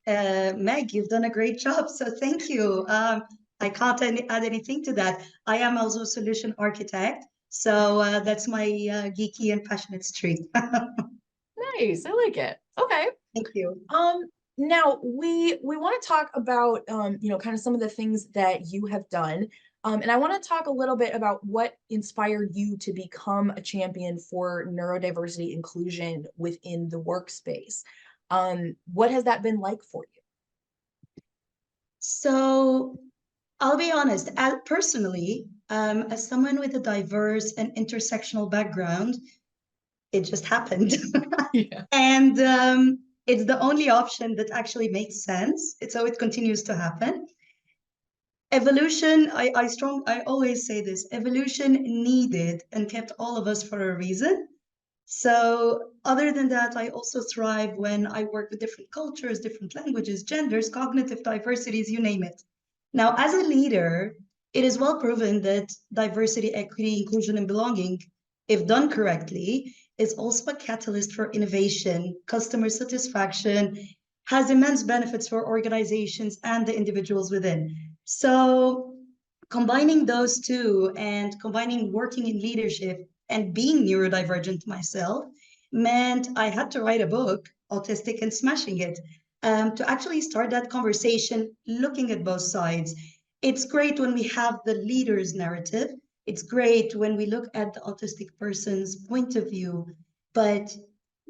Meg, you've done a great job, so thank you. I can't add anything to that. I am also a solution architect, so that's my geeky and passionate streak. Nice. I like it. Okay. Thank you. Um, Now we want to talk about kind of some of the things that you have done. And I want to talk a little bit about what inspired you to become a champion for neurodiversity inclusion within the workspace. What has that been like for you? So I'll be honest, personally, as someone with a diverse and intersectional background, it just happened. Yeah. And it's the only option that actually makes sense. So it continues to happen. Evolution, I always say this, evolution needed and kept all of us for a reason. So other than that, I also thrive when I work with different cultures, different languages, genders, cognitive diversities, you name it. Now, as a leader, it is well proven that diversity, equity, inclusion, and belonging, if done correctly, is also a catalyst for innovation, customer satisfaction, has immense benefits for organizations and the individuals within. So combining those two and combining working in leadership and being neurodivergent myself meant I had to write a book, Autistic and Smashing It, to actually start that conversation looking at both sides. It's great when we have the leader's narrative. It's great when we look at the autistic person's point of view, but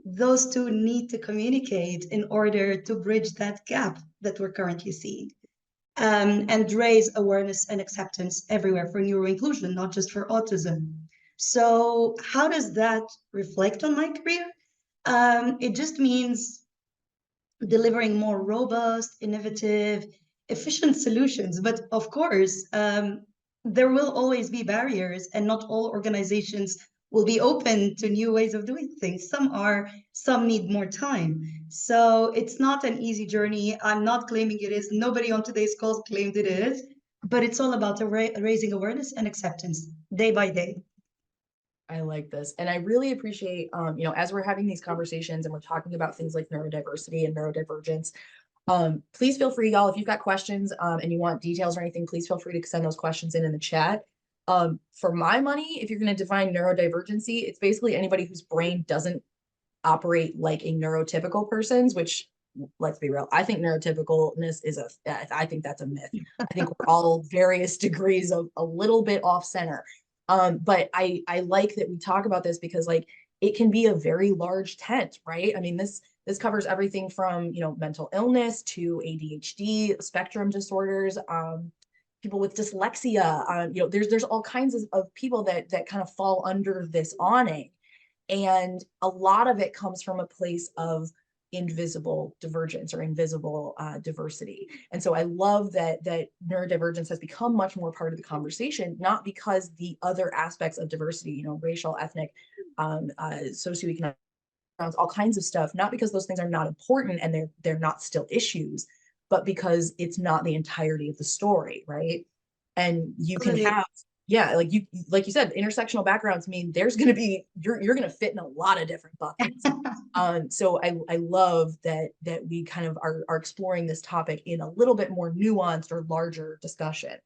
those two need to communicate in order to bridge that gap that we're currently seeing. And raise awareness and acceptance everywhere for neuroinclusion, not just for autism. So how does that reflect on my career? It just means delivering more robust, innovative, efficient solutions. But of course, there will always be barriers, and not all organizations will be open to new ways of doing things. Some are, some need more time. So it's not an easy journey. I'm not claiming it is. Nobody on today's call claimed it is, but it's all about raising awareness and acceptance day by day. I like this. And I really appreciate, as we're having these conversations and we're talking about things like neurodiversity and neurodivergence, please feel free, y'all, if you've got questions and you want details or anything, please feel free to send those questions in the chat. For my money, if you're going to define neurodivergency, it's basically anybody whose brain doesn't operate like a neurotypical person's, which, let's be real, I think neurotypicalness is I think that's a myth. I think we're all various degrees of a little bit off center. But I like that we talk about this because like it can be a very large tent, right? I mean, this covers everything from, mental illness to ADHD, spectrum disorders, people with dyslexia. There's all kinds of people that kind of fall under this awning. And a lot of it comes from a place of invisible divergence or invisible diversity. And so I love that neurodivergence has become much more part of the conversation, not because the other aspects of diversity, racial, ethnic, socioeconomic, all kinds of stuff, not because those things are not important and they're not still issues, but because it's not the entirety of the story, right? And you can Totally. have, yeah, like you said, intersectional backgrounds mean there's going to be you're going to fit in a lot of different buckets. So I love that we kind of are exploring this topic in a little bit more nuanced or larger discussion.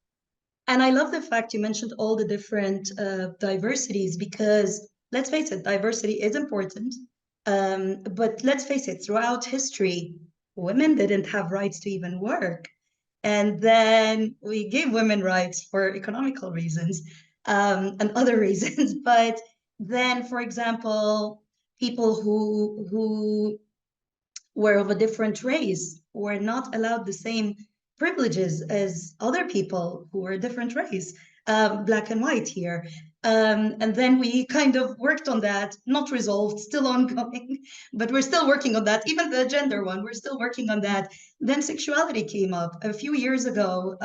And I love the fact you mentioned all the different diversities because let's face it, diversity is important. But let's face it, throughout history, women didn't have rights to even work. And then we gave women rights for economical reasons and other reasons. But then, for example, people who were of a different race were not allowed the same privileges as other people who were a different race, black and white here. And then we kind of worked on that, not resolved, still ongoing, but we're still working on that. Even the gender one, we're still working on that. Then sexuality came up a few years ago.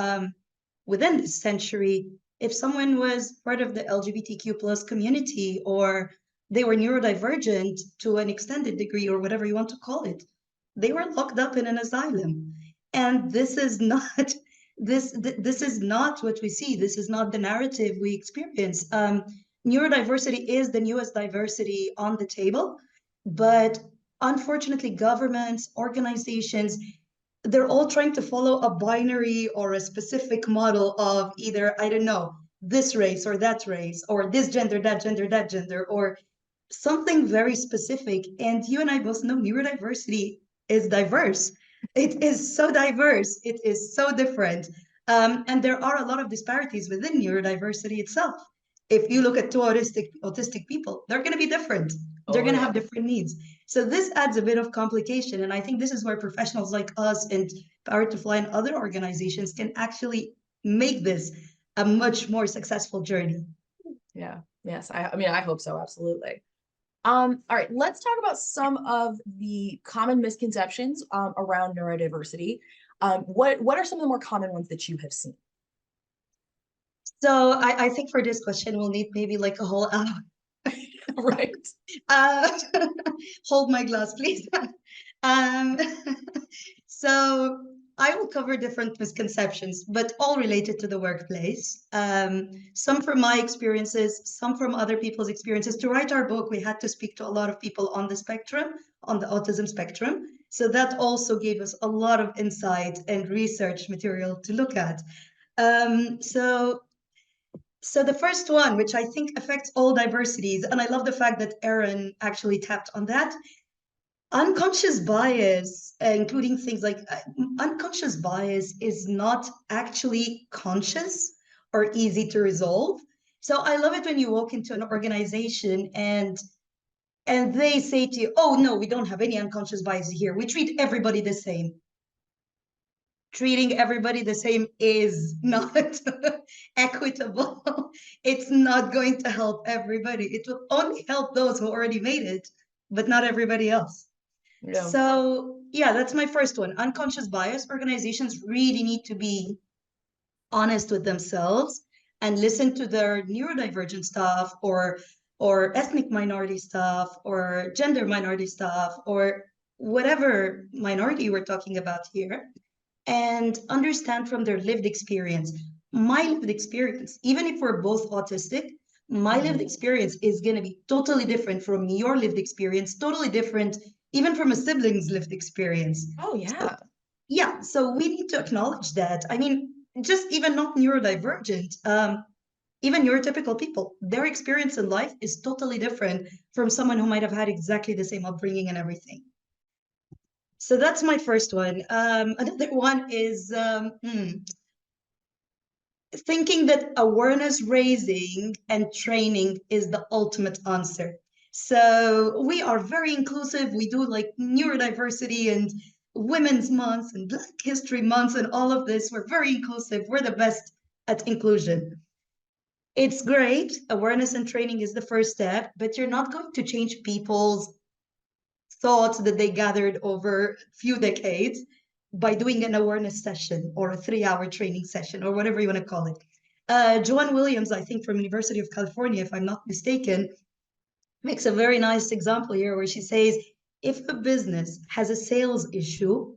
Within this century, if someone was part of the LGBTQ plus community or they were neurodivergent to an extended degree or whatever you want to call it, they were locked up in an asylum. And this is not this is not what we see. This is not the narrative we experience. Neurodiversity is the newest diversity on the table, but unfortunately, governments, organizations, they're all trying to follow a binary or a specific model of either, I don't know, this race or that race, or this gender, that gender, that gender, or something very specific. And you and I both know neurodiversity is diverse. It is so diverse. It is so different. And there are a lot of disparities within neurodiversity itself. If you look at two autistic people, they're going to be different. They're Oh going to yeah. have different needs. So this adds a bit of complication. And I think this is where professionals like us and Power to Fly and other organizations can actually make this a much more successful journey. Yeah. Yes. I mean, I hope so. Absolutely. All right, let's talk about some of the common misconceptions around neurodiversity. What are some of the more common ones that you have seen? So I think for this question, we'll need maybe like a whole hour. Right. Uh, hold my glass, please. um, so I will cover different misconceptions, but all related to the workplace. Some from my experiences, some from other people's experiences. To write our book, we had to speak to a lot of people on the spectrum, on the autism spectrum. So that also gave us a lot of insight and research material to look at. So the first one, which I think affects all diversities, and I love the fact that Erin actually tapped on that, unconscious bias, including things like unconscious bias is not actually conscious or easy to resolve. So I love it when you walk into an organization and they say to you, oh no, we don't have any unconscious bias here. We treat everybody the same. Treating everybody the same is not equitable. It's not going to help everybody. It will only help those who already made it, but not everybody else. Yeah. So, yeah, that's my first one. Unconscious bias. Organizations really need to be honest with themselves and listen to their neurodivergent staff or ethnic minority staff or gender minority staff or whatever minority we're talking about here, and understand from their lived experience. My lived experience, even if we're both autistic, my lived experience is going to be totally different from your lived experience, totally different even from a sibling's lived experience. Oh So, yeah. yeah, so we need to acknowledge that. I mean, just even not neurodivergent, even neurotypical people, their experience in life is totally different from someone who might have had exactly the same upbringing and everything. So that's my first one. Another one is thinking that awareness raising and training is the ultimate answer. So we are very inclusive. We do like neurodiversity and Women's Month and Black History Month and all of this. We're very inclusive. We're the best at inclusion. It's great. Awareness and training is the first step, but you're not going to change people's thoughts that they gathered over a few decades by doing an awareness session or a 3-hour training session or whatever you want to call it. Joanne Williams, I think from University of California, if I'm not mistaken, makes a very nice example here where she says, if a business has a sales issue,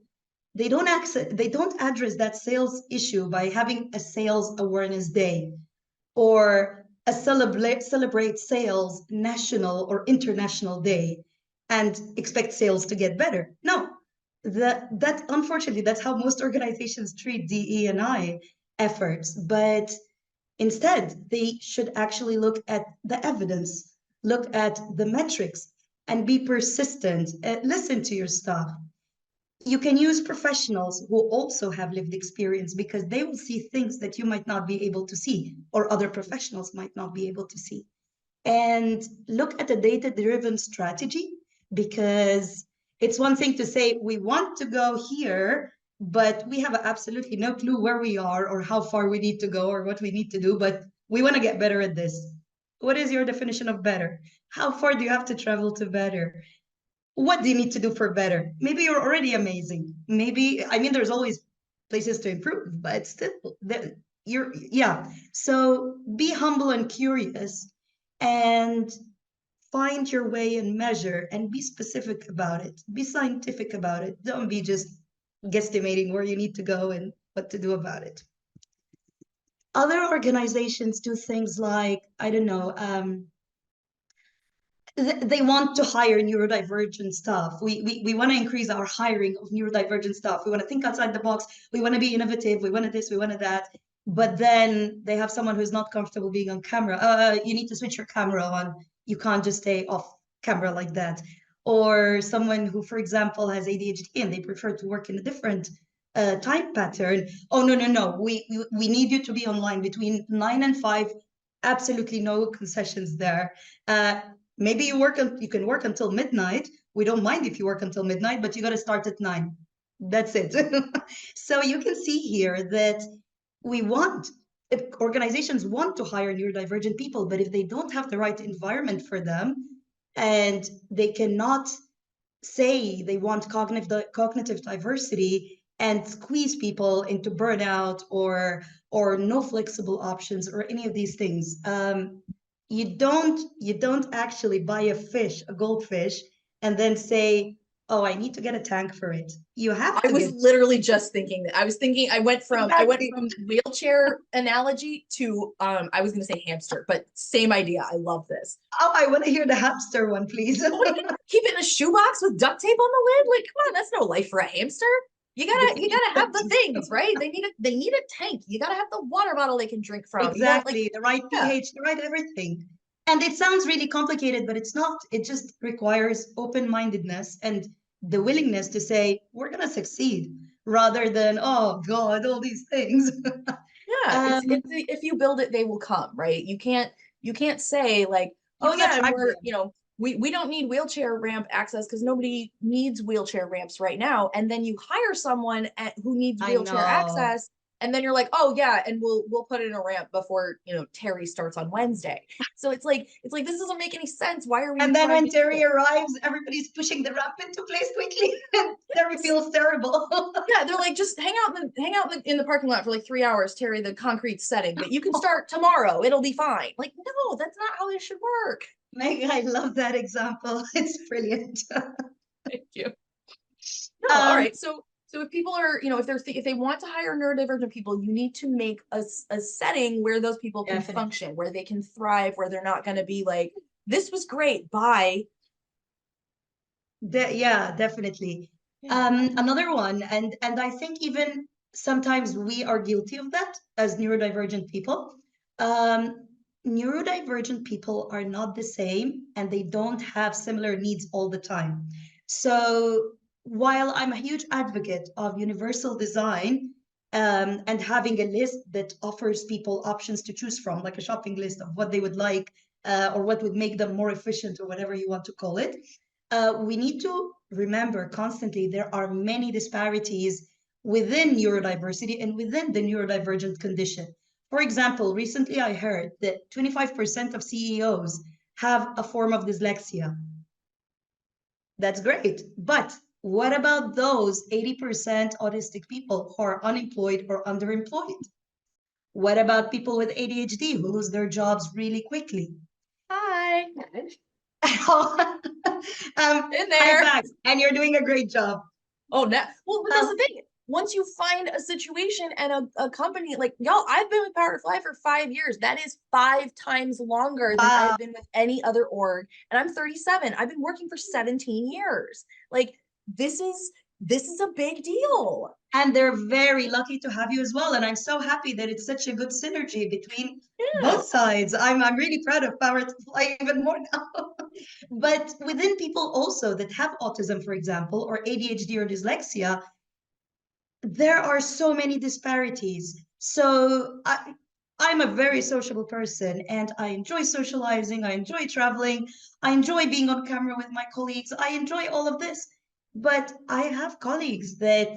they don't address that sales issue by having a sales awareness day or a celebrate sales national or international day and expect sales to get better. No, that unfortunately that's how most organizations treat DE&I efforts. But instead, they should actually look at the evidence, look at the metrics, and be persistent. Listen to your staff. You can use professionals who also have lived experience because they will see things that you might not be able to see or other professionals might not be able to see. And look at a data-driven strategy, because it's one thing to say we want to go here, but we have absolutely no clue where we are or how far we need to go or what we need to do, but we want to get better at this. What is your definition of better? How far do you have to travel to better? What do you need to do for better? Maybe you're already amazing. Maybe, I mean, there's always places to improve, but still, yeah. So be humble and curious and find your way and measure and be specific about it. Be scientific about it. Don't be just guesstimating where you need to go and what to do about it. Other organizations do things like, I don't know, they want to hire neurodivergent staff. We want to increase our hiring of neurodivergent staff. We want to think outside the box. We want to be innovative. We want to this, we want to that. But then they have someone who's not comfortable being on camera. You need to switch your camera on. You can't just stay off camera like that. Or someone who, for example, has ADHD and they prefer to work in a different time pattern. Oh, no, no, no. We need you to be online between 9 and 5. Absolutely no concessions there. Maybe you can work until midnight. We don't mind if you work until midnight, but you got to start at 9. That's it. So you can see here that if organizations want to hire neurodivergent people, but if they don't have the right environment for them and they cannot say they want cognitive diversity and squeeze people into burnout or no flexible options or any of these things, you don't actually buy a goldfish, and then say, oh, I need to get a tank for it. You have I to was get literally just thinking that. I went from exactly. wheelchair analogy to I was gonna say hamster, but same idea. I love this. Oh, I want to hear the hamster one, please. What are you gonna keep it in a shoebox with duct tape on the lid? Like, come on, that's no life for a hamster. You gotta have the things, right? They need a tank. You gotta have the water bottle they can drink from. You know, like Exactly, the right yeah. pH, the right everything. And it sounds really complicated, but it's not. It just requires open-mindedness and the willingness to say, we're going to succeed, rather than, oh God, all these things. Yeah, it's if you build it, they will come, right? You can't say like, You oh want to yeah, and attract we're, them. you know, we don't need wheelchair ramp access because nobody needs wheelchair ramps right now. And then you hire someone who needs I wheelchair know. access, and then you're like, oh yeah, and we'll put in a ramp before, you know, Terry starts on Wednesday. So it's like this doesn't make any sense. Why are we And even then trying when to do Terry this? arrives, everybody's pushing the ramp into place quickly, and Terry feels terrible. Yeah, they're like, just hang out in the parking lot for like 3 hours, Terry. The concrete's setting, but you can start tomorrow. It'll be fine. Like, no, that's not how this should work. Meg, I love that example. It's brilliant. Thank you. No, all Um, right. So if people are, you know, if they want to hire neurodivergent people, you need to make a setting where those people can Definitely. function, where they can thrive, where they're not going to be like, this was great, bye. Yeah, definitely. Yeah. Another one, and I think even sometimes we are guilty of that as neurodivergent people. Um, Neurodivergent people are not the same, and they don't have similar needs all the time. So while I'm a huge advocate of universal design, and having a list that offers people options to choose from, like a shopping list of what they would like, or what would make them more efficient, or whatever you want to call it, we need to remember constantly there are many disparities within neurodiversity and within the neurodivergent condition. For example, recently I heard that 25% of CEOs have a form of dyslexia. That's great. But what about those 80% autistic people who are unemployed or underemployed? What about people with ADHD who lose their jobs really quickly? Hi. In Hi, there. Max, and you're doing a great job. Oh, no. Well, but that's the Um, thing. Once you find a situation and a company like y'all, I've been with Power to Fly for 5 years. That is 5 times longer than wow. I've been with any other org. And I'm 37. I've been working for 17 years. Like this is a big deal. And they're very lucky to have you as well. And I'm so happy that it's such a good synergy between Yeah. both sides. I'm really proud of Power to Fly even more now. But within people also that have autism, for example, or ADHD or dyslexia, there are so many disparities. So I'm a very sociable person and I enjoy socializing. I enjoy traveling. I enjoy being on camera with my colleagues. I enjoy all of this. But I have colleagues that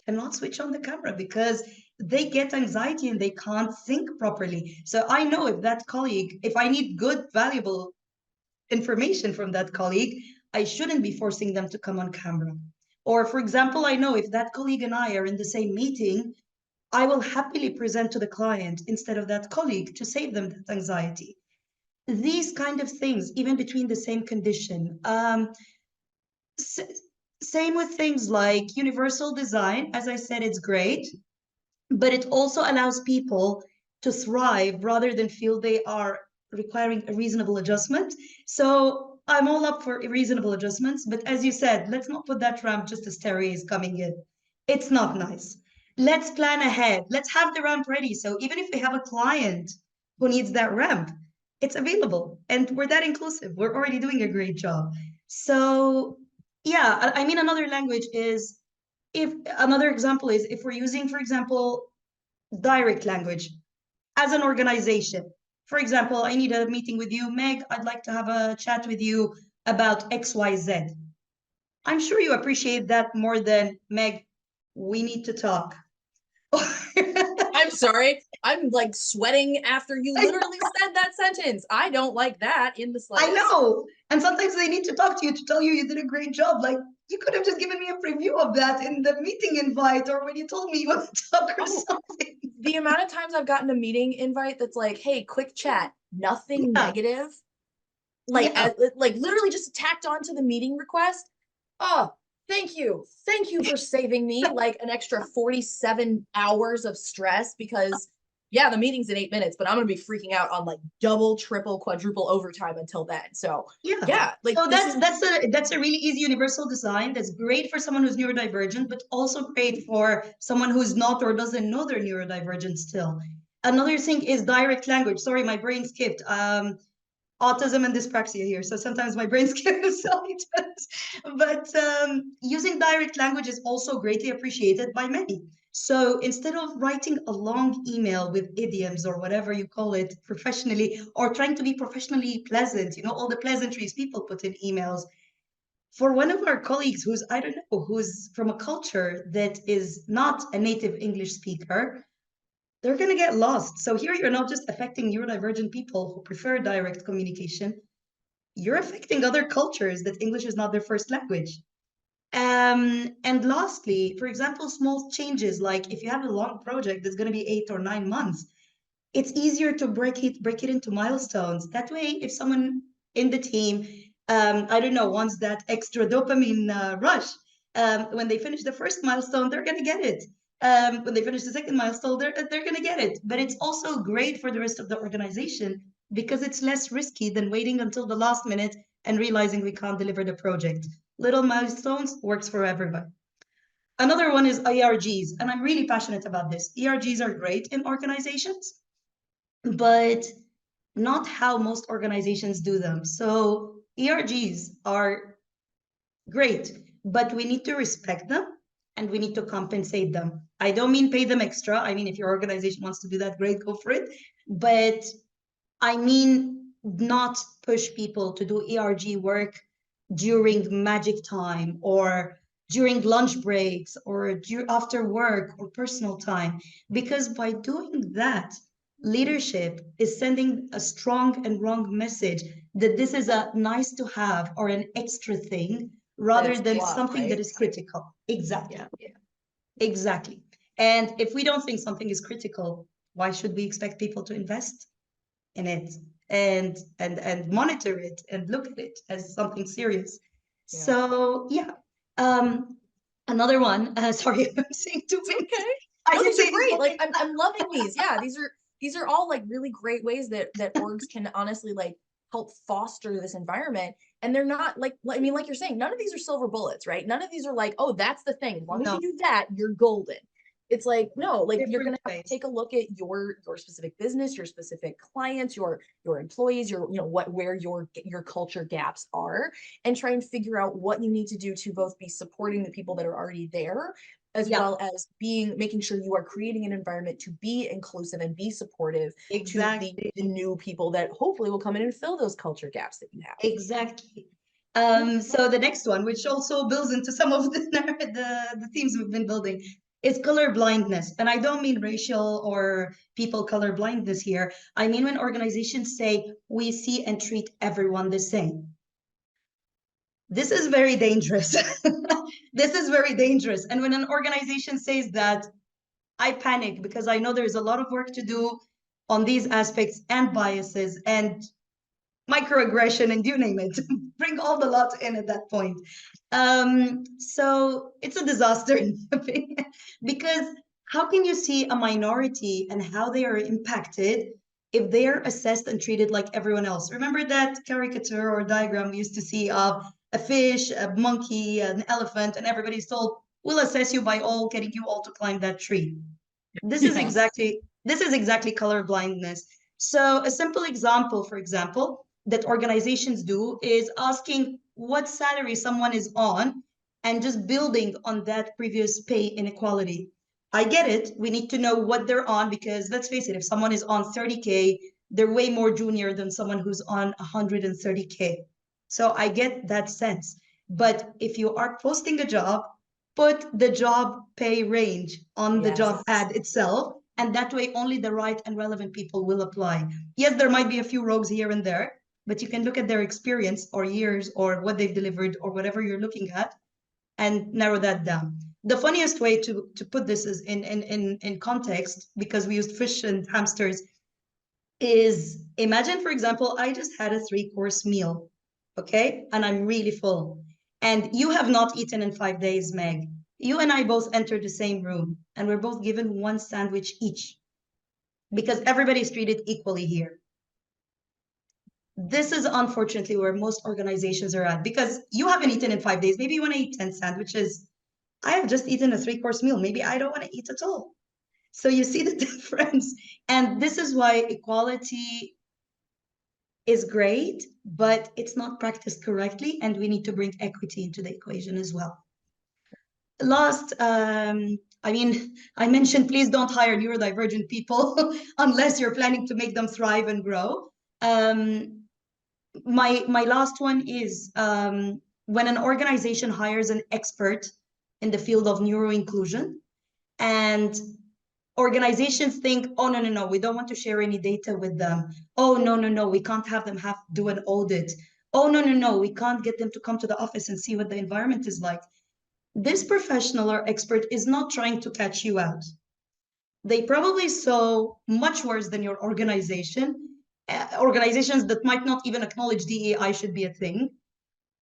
cannot switch on the camera because they get anxiety and they can't think properly. So I know if I need good, valuable information from that colleague, I shouldn't be forcing them to come on camera. Or, for example, I know if that colleague and I are in the same meeting, I will happily present to the client instead of that colleague to save them that anxiety. These kind of things, even between the same condition. Same with things like universal design. As I said, it's great, but it also allows people to thrive rather than feel they are requiring a reasonable adjustment. So I'm all up for reasonable adjustments, but as you said, let's not put that ramp just as Terry is coming in. It's not nice. Let's plan ahead. Let's have the ramp ready. So even if we have a client who needs that ramp, it's available. And we're that inclusive. We're already doing a great job. So yeah, I mean, another language is if another example is if we're using, for example, direct language as an organization. For example, I need a meeting with you, Meg. I'd like to have a chat with you about XYZ. I'm sure you appreciate that more than Meg, we need to talk. I'm sorry. I'm like sweating after you literally said that sentence. I don't like that in the I slightest. know. And sometimes they need to talk to you to tell you you did a great job. Like you could have just given me a preview of that in the meeting invite or when you told me you want to talk or something. The amount of times I've gotten a meeting invite that's like, hey, quick chat, nothing Yeah. negative. Like, Yeah. like literally just tacked onto the meeting request. Oh, thank you. Thank you for saving me like an extra 47 hours of stress because yeah, the meeting's in 8 minutes, but I'm gonna be freaking out on like double, triple, quadruple overtime until then. So yeah, like so that's a really easy universal design that's great for someone who's neurodivergent, but also great for someone who's not or doesn't know they're neurodivergent still. Another thing is direct language. Sorry, my brain skipped. Autism and dyspraxia here, so sometimes my brain skips. But using direct language is also greatly appreciated by many. So instead of writing a long email with idioms or whatever you call it professionally, or trying to be professionally pleasant, you know, all the pleasantries people put in emails, for one of our colleagues who's, I don't know, who's from a culture that is not a native English speaker, they're going to get lost. So here you're not just affecting neurodivergent people who prefer direct communication, you're affecting other cultures that English is not their first language. And lastly, for example, small changes like if you have a long project that's going to be 8 or 9 months, it's easier to break it into milestones. That way, if someone in the team, I don't know, wants that extra dopamine rush, when they finish the first milestone, they're gonna get it. When they finish the second milestone, they're gonna get it. But it's also great for the rest of the organization because it's less risky than waiting until the last minute and realizing we can't deliver the project. Little milestones works for everyone. Another one is ERGs, and I'm really passionate about this. ERGs are great in organizations, but not how most organizations do them. So ERGs are great, but we need to respect them and we need to compensate them. I don't mean pay them extra. I mean, if your organization wants to do that, great, go for it. But I mean, not push people to do ERG work during magic time or during lunch breaks or after work or personal time. Because by doing that, leadership is sending a strong and wrong message that this is a nice to have or an extra thing rather than something right? that is critical. Exactly. Yeah. Exactly. And if we don't think something is critical, why should we expect people to invest in it and monitor it and look at it as something serious? Yeah. So yeah. Another one, sorry, I'm saying too many. Okay. I No, can these are say this great. all Like day. I'm loving these. Yeah, these are all like really great ways that orgs can honestly like help foster this environment. And they're not like I mean, like you're saying, none of these are silver bullets, right? None of these are like, oh, that's the thing. As long as No, you do that, you're golden. It's like, no, like you're different gonna have to ways. take a look at your specific business, your specific clients, your employees, your what where your culture gaps are, and try and figure out what you need to do to both be supporting the people that are already there as Yeah, well as making sure you are creating an environment to be inclusive and be supportive to exactly. the new people that hopefully will come in and fill those culture gaps that you have. Exactly. Yeah. So the next one, which also builds into some of the themes we've been building, is color blindness. And I don't mean racial or people color blindness here. I mean when organizations say we see and treat everyone the same. This is very dangerous. This is very dangerous. And when an organization says that, I panic because I know there's a lot of work to do on these aspects and biases and microaggression and you name it. Bring all the lot in at that point. So it's a disaster in my opinion, because how can you see a minority and how they are impacted if they're assessed and treated like everyone else. Remember that caricature or diagram we used to see of a fish, a monkey, an elephant, and everybody's told, we'll assess you by all getting you all to climb that tree. Yes. This is exactly color blindness. So a simple example, for example, that organizations do is asking what salary someone is on and just building on that previous pay inequality. I get it. We need to know what they're on because let's face it, if someone is on 30K, they're way more junior than someone who's on 130K. So I get that sense. But if you are posting a job, put the job pay range on the job Yes. ad itself, and that way only the right and relevant people will apply. Yes, there might be a few rogues here and there, but you can look at their experience or years or what they've delivered or whatever you're looking at and narrow that down. The funniest way to put this is in context, because we used fish and hamsters, is imagine, for example, I just had a 3-course meal, okay? And I'm really full. And you have not eaten in 5 days, Meg. You and I both entered the same room, and we're both given one sandwich each because everybody's treated equally here. This is unfortunately where most organizations are at because you haven't eaten in 5 days. Maybe you want to eat 10 sandwiches. I have just eaten a 3-course meal. Maybe I don't want to eat at all. So you see the difference. And this is why equality is great, but it's not practiced correctly, and we need to bring equity into the equation as well. Last, I mean, I mentioned please don't hire neurodivergent people unless you're planning to make them thrive and grow. My last one is when an organization hires an expert in the field of neuroinclusion, and organizations think, oh, no, no, no, we don't want to share any data with them. Oh, no, no, no, we can't have them do an audit. Oh, no, no, no, we can't get them to come to the office and see what the environment is like. This professional or expert is not trying to catch you out. They probably saw much worse than your organization, organizations that might not even acknowledge DEI should be a thing.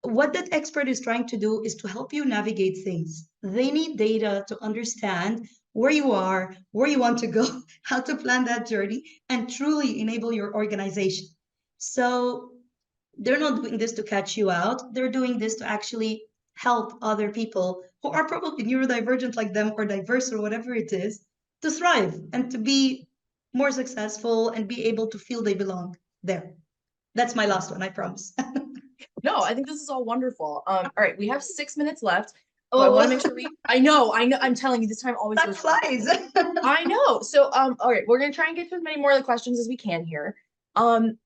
What that expert is trying to do is to help you navigate things. They need data to understand where you are, where you want to go, how to plan that journey, and truly enable your organization. So they're not doing this to catch you out. They're doing this to actually help other people who are probably neurodivergent like them or diverse or whatever it is to thrive and to be more successful and be able to feel they belong there. That's my last one, I promise. No, I think this is all wonderful. All right, we have 6 minutes left. So I want to Oh, make sure I know, I'm telling you, this time always that goes. flies. I know. So, all right, we're gonna try and get to as many more of the questions as we can here.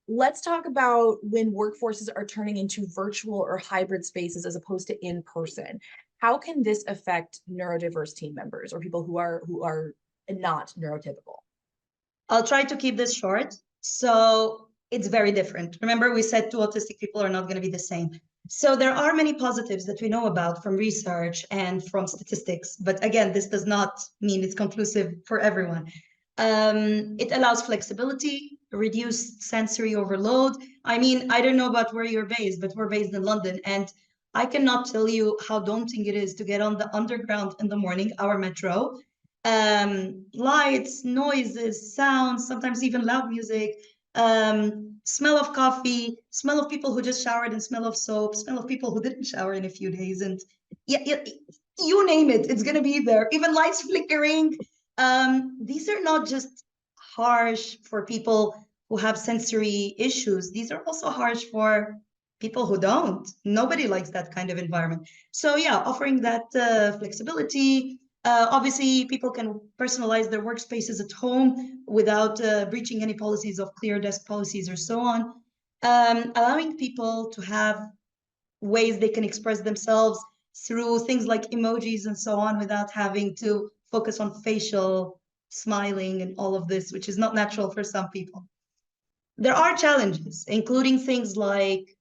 Let's talk about when workforces are turning into virtual or hybrid spaces as opposed to in person. How can this affect neurodiverse team members or people who are not neurotypical? I'll try to keep this short. So it's very different. Remember, we said two autistic people are not going to be the same. So there are many positives that we know about from research and from statistics. But again, this does not mean it's conclusive for everyone. It allows flexibility, reduced sensory overload. I mean, I don't know about where you're based, but we're based in London. And I cannot tell you how daunting it is to get on the underground in the morning, our metro, lights, noises, sounds, sometimes even loud music, smell of coffee, smell of people who just showered and smell of soap, smell of people who didn't shower in a few days. And yeah, you name it, it's going to be there. Even lights flickering. These are not just harsh for people who have sensory issues. These are also harsh for people who don't. Nobody likes that kind of environment. So yeah, offering that flexibility. Obviously, people can personalize their workspaces at home without breaching any policies of clear desk policies or so on. Allowing people to have ways they can express themselves through things like emojis and so on without having to focus on facial smiling and all of this, which is not natural for some people. There are challenges, including things like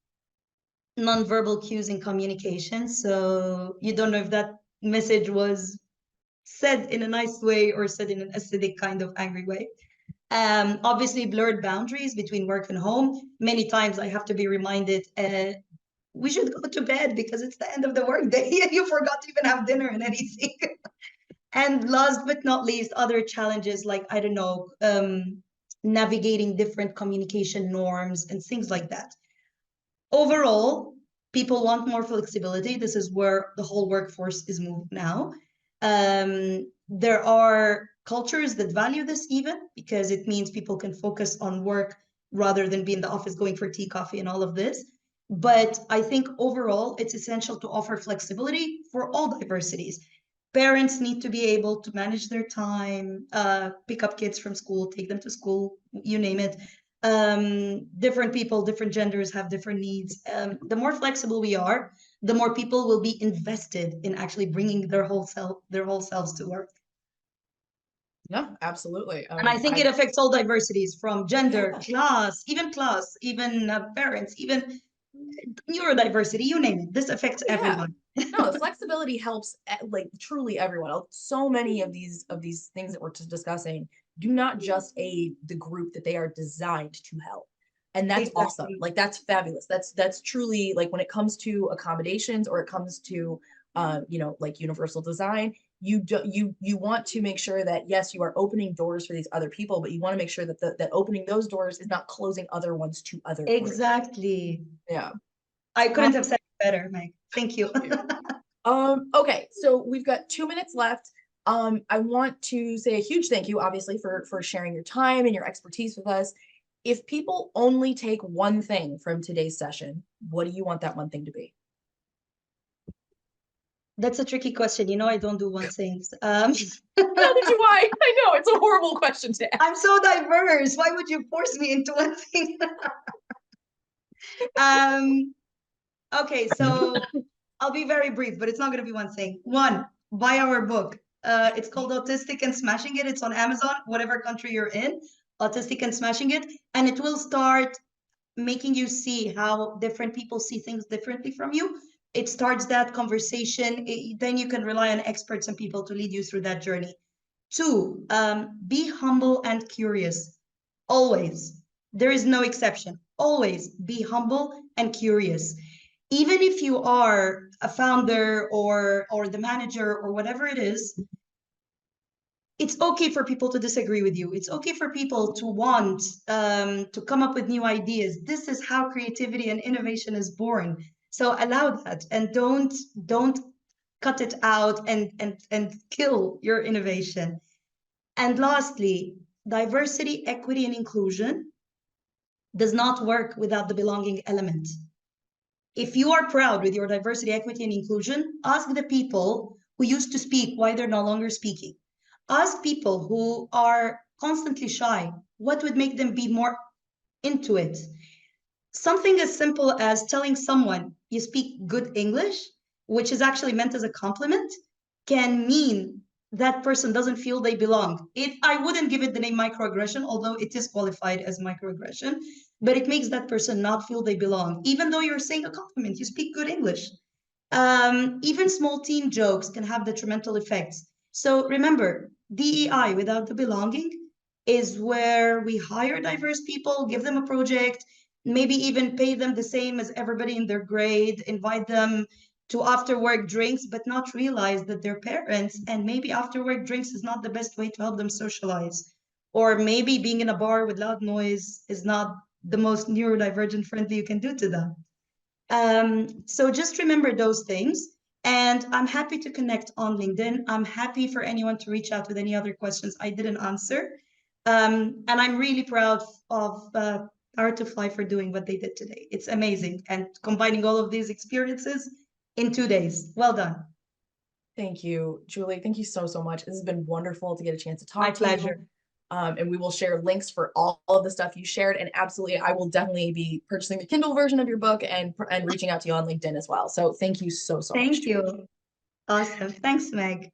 nonverbal cues in communication. So you don't know if that message was said in a nice way or said in an acidic kind of angry way. Obviously, blurred boundaries between work and home. Many times I have to be reminded, we should go to bed because it's the end of the workday and you forgot to even have dinner and anything. And last but not least, other challenges like, I don't know, navigating different communication norms and things like that. Overall, people want more flexibility. This is where the whole workforce is moving now. There are cultures that value this even because it means people can focus on work rather than be in the office going for tea, coffee, and all of this. But I think overall, it's essential to offer flexibility for all diversities. Parents need to be able to manage their time, pick up kids from school, take them to school, you name it. Different people, different genders have different needs. The more flexible we are, the more people will be invested in actually bringing their whole selves to work. No, absolutely. And I think it affects all diversities from gender, class, even parents, even neurodiversity, you name it. This affects everyone. No, the flexibility helps like truly everyone. So many of these things that we're discussing do not just aid the group that they are designed to help. And that's awesome. Like that's fabulous. That's truly like when it comes to accommodations or it comes to you know, like universal design, you want to make sure that yes, you are opening doors for these other people, but you want to make sure that that opening those doors is not closing other ones to other Exactly. groups. Yeah. I couldn't have said it better, Meg. Thank you. Okay, so we've got 2 minutes left. I want to say a huge thank you, obviously, for sharing your time and your expertise with us. If people only take one thing from today's session, what do you want that one thing to be? That's a tricky question. You know, I don't do one thing. Neither do I. I know it's a horrible question to ask. I'm so diverse. Why would you force me into one thing? Okay, so I'll be very brief, but it's not going to be one thing. One, buy our book. It's called Autistic and Smashing It. It's on Amazon, whatever country you're in, Autistic and Smashing It. And it will start making you see how different people see things differently from you. It starts that conversation. Then you can rely on experts and people to lead you through that journey. Two, be humble and curious. Always. There is no exception. Always be humble and curious. Even if you are a founder or the manager or whatever it is, it's okay for people to disagree with you. It's okay for people to want to come up with new ideas. This is how creativity and innovation is born. So allow that and don't cut it out and kill your innovation. And lastly, diversity, equity, and inclusion does not work without the belonging element. If you are proud with your diversity, equity, and inclusion, ask the people who used to speak why they're no longer speaking. Ask people who are constantly shy what would make them be more into it. Something as simple as telling someone you speak good English, which is actually meant as a compliment, can mean that person doesn't feel they belong. I wouldn't give it the name microaggression, although it is qualified as microaggression, but it makes that person not feel they belong, even though you're saying a compliment, you speak good English. Even small team jokes can have detrimental effects. So remember, DEI without the belonging is where we hire diverse people, give them a project, maybe even pay them the same as everybody in their grade, invite them to after work drinks, but not realize that they're parents and maybe after work drinks is not the best way to help them socialize. Or maybe being in a bar with loud noise is not the most neurodivergent friendly you can do to them. So just remember those things. And I'm happy to connect on LinkedIn. I'm happy for anyone to reach out with any other questions I didn't answer. And I'm really proud of Power to Fly for doing what they did today. It's amazing. And combining all of these experiences in 2 days. Well done. Thank you, Joulie. Thank you so, so much. This has been wonderful to get a chance to talk My to you. pleasure. And we will share links for all of the stuff you shared. And absolutely, I will definitely be purchasing the Kindle version of your book and reaching out to you on LinkedIn as well. So thank you so, so much. Thank you. Awesome. Thanks, Meg.